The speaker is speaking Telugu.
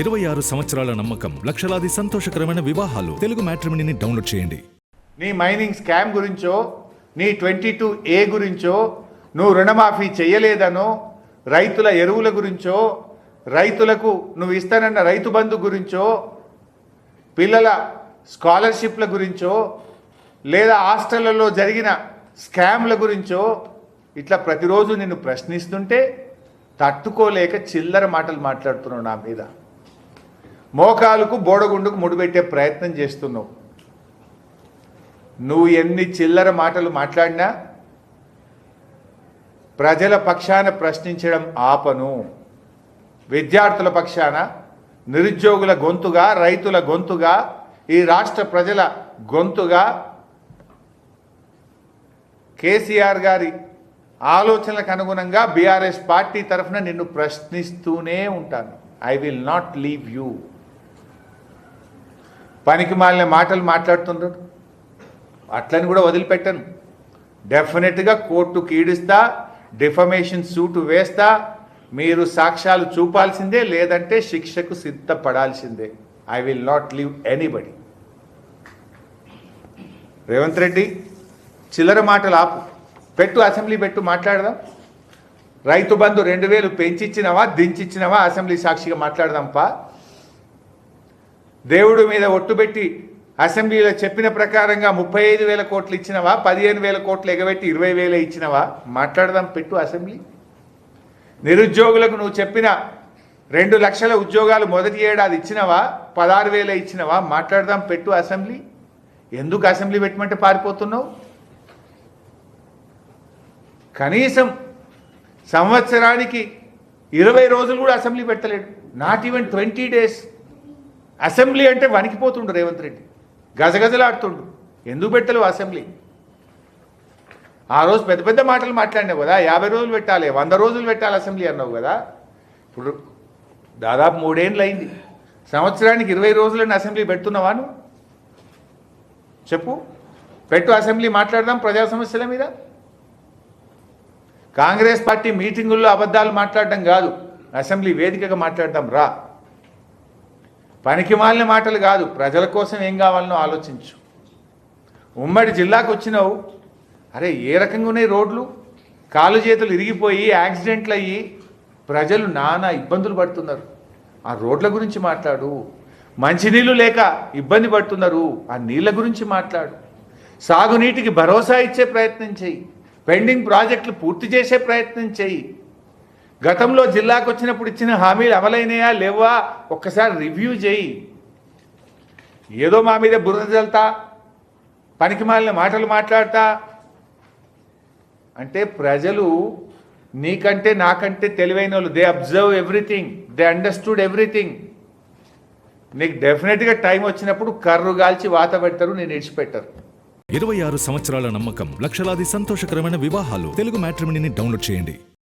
26 సంవత్సరాల నమ్మకం, లక్షలాది సంతోషకరమైన వివాహాలు. తెలుగు మ్యాట్రిమోనీని డౌన్లోడ్ చేయండి. నీ మైనింగ్ స్కామ్ గురించో, నీ 22A గురించో, నువ్వు రుణమాఫీ చేయలేదనో, రైతుల ఎరువుల గురించో, రైతులకు నువ్వు ఇస్తానన్న రైతు బంధు గురించో, పిల్లల స్కాలర్షిప్ల గురించో, లేదా హాస్టళ్లలో జరిగిన స్కామ్ల గురించో ఇట్లా ప్రతిరోజు నిన్ను ప్రశ్నిస్తుంటే తట్టుకోలేక చిల్లర మాటలు మాట్లాడుతున్నావు. నా మీద మోకాలుకు బోడగుండుకు ముడిపెట్టే ప్రయత్నం చేస్తున్నావు. నువ్వు ఎన్ని చిల్లర మాటలు మాట్లాడినా ప్రజల పక్షాన ప్రశ్నించడం ఆపను. విద్యార్థుల పక్షాన, నిరుద్యోగుల గొంతుగా, రైతుల గొంతుగా, ఈ రాష్ట్ర ప్రజల గొంతుగా కేసీఆర్ గారి ఆలోచనలకు అనుగుణంగా బీఆర్ఎస్ పార్టీ తరఫున నిన్ను ప్రశ్నిస్తూనే ఉంటాను. I will not leave you. పనికి మాలిన మాటలు మాట్లాడుతున్నారు, అట్లని కూడా వదిలిపెట్టను. డెఫినెట్గా కోర్టుకు ఈడుస్తా, డిఫమేషన్ సూటు వేస్తా. మీరు సాక్ష్యాలు చూపాల్సిందే, లేదంటే శిక్షకు సిద్ధపడాల్సిందే. I will not leave anybody. Revanth Reddy, చిల్లర మాటలు ఆపు, పెట్టు, అసెంబ్లీ పెట్టు, మాట్లాడదాం. రైతు బంధు 2000 పెంచిచ్చినవా, దించిచ్చినవా, అసెంబ్లీ సాక్షిగా మాట్లాడదాంపా. దేవుడి మీద ఒట్టుబెట్టి అసెంబ్లీలో చెప్పిన ప్రకారంగా 35,000 కోట్లు ఇచ్చినవా, 15,000 కోట్లు ఎగబెట్టి 20,000 ఇచ్చినవా, మాట్లాడదాం, పెట్టు అసెంబ్లీ. నిరుద్యోగులకు నువ్వు చెప్పిన 2 లక్షల ఉద్యోగాలు మొదటి ఏడాది ఇచ్చినవా, 16,000 ఇచ్చినవా, మాట్లాడదాం, పెట్టు అసెంబ్లీ. ఎందుకు అసెంబ్లీ పెట్టమంటే పారిపోతున్నావు? కనీసం సంవత్సరానికి 20 రోజులు కూడా అసెంబ్లీ పెట్టలేడు. Not even 20 days. అసెంబ్లీ అంటే వణికిపోతుండు రేవంత్ రెడ్డి, గజగజలాడుతుండు. ఎందుకు పెట్టలేవు అసెంబ్లీ? ఆ రోజు పెద్ద పెద్ద మాటలు మాట్లాడినావు కదా, 50 రోజులు పెట్టాలి, 100 రోజులు పెట్టాలి అసెంబ్లీ అన్నావు కదా. ఇప్పుడు దాదాపు 3 ఏళ్ళు అయింది. సంవత్సరానికి 20 రోజులని అసెంబ్లీ పెడుతున్నావా నువ్వు? చెప్పు, పెట్టు అసెంబ్లీ, మాట్లాడదాం ప్రజా సమస్యల మీద. కాంగ్రెస్ పార్టీ మీటింగుల్లో అబద్ధాలు మాట్లాడడం కాదు, అసెంబ్లీ వేదికగా మాట్లాడదాం రా. పనికి మాలిన మాటలు కాదు, ప్రజల కోసం ఏం కావాలనో ఆలోచించు. ఉమ్మడి జిల్లాకు వచ్చినావు, అరే ఏ రకంగా ఉన్నాయి రోడ్లు, కాలు చేతులు ఇరిగిపోయి యాక్సిడెంట్లు అయ్యి ప్రజలు నానా ఇబ్బందులు పడుతున్నారు. ఆ రోడ్ల గురించి మాట్లాడు. మంచినీళ్ళు లేక ఇబ్బంది పడుతున్నారు, ఆ నీళ్ళ గురించి మాట్లాడు. సాగునీటికి భరోసా ఇచ్చే ప్రయత్నం చేయి. పెండింగ్ ప్రాజెక్టులు పూర్తి చేసే ప్రయత్నం చేయి. గతంలో జిల్లాకు వచ్చినప్పుడు ఇచ్చిన హామీలు అమలైనయా లేవా ఒక్కసారి రివ్యూ చేయి. ఏదో మా మీద బురద జల్తా, పనికి మాలిన మాటలు మాట్లాడతా అంటే ప్రజలు నీకంటే నాకంటే తెలివైన వాళ్ళు. They observe everything, they understood everything. నీకు డెఫినెట్గా టైం వచ్చినప్పుడు కర్రు గాల్చి వాత పెడతారు, నేను ఇడిచిపెట్టారు. 26 సంవత్సరాల నమ్మకం, లక్షలాది సంతోషకరమైన వివాహాలు. తెలుగు మ్యాట్రిమోనీని డౌన్లోడ్ చేయండి.